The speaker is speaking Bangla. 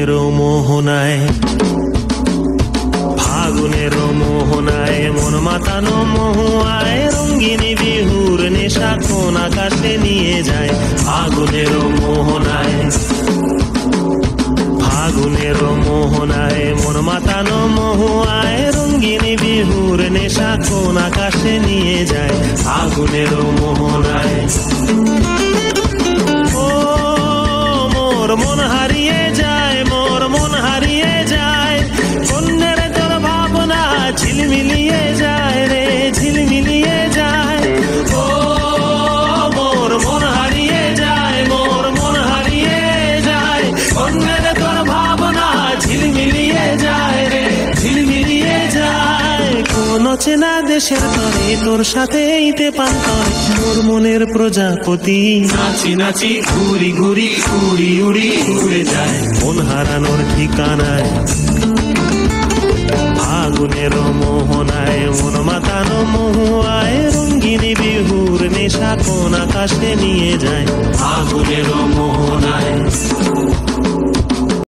ফাগুনের মোহনায়, ফাগুনের মোহনায় মন মাতানো মহুয়ায় রঙ্গিনী বিহুর নেশা কোন আকাশে নিয়ে যায়। ফাগুনের মোহনায়, ফাগুনের মোহনায় মন মাতানো মহুয়ায় রঙ্গিনী বিহুর নেশা কোন আকাশে নিয়ে যায়। ফাগুনের মোহনায় ও মোর মন হারিয়ে যায়, মোর মন হারিয়ে যায়, কন্যের তোর ভাবনা ঝিলমিলিয়ে যায় রে, ঝিলমিলিয়ে যায়। ও মোর মন হারিয়ে যায়, মোর মন হারিয়ে যায়, কন্যের তোর ভাবনা ঝিলমিলিয়ে যায় রে, ঝিলমিলিয়ে যায়। কোন চেনা দেশের তরে তোর সাথে এইতে পান্তরে মোর মনের প্রজাপতি নাচি নাচি ঘুরি ঘুরি উড়ি উড়ি উড়ে যায় মন হারানোর ঠিকানায়। ফাগুনের মোহনায় মন মাতানো মহুয়ায় রঙ্গিনী বিহুর নেশা কোন আকাশে নিয়ে যায়। ফাগুনের মোহনায়।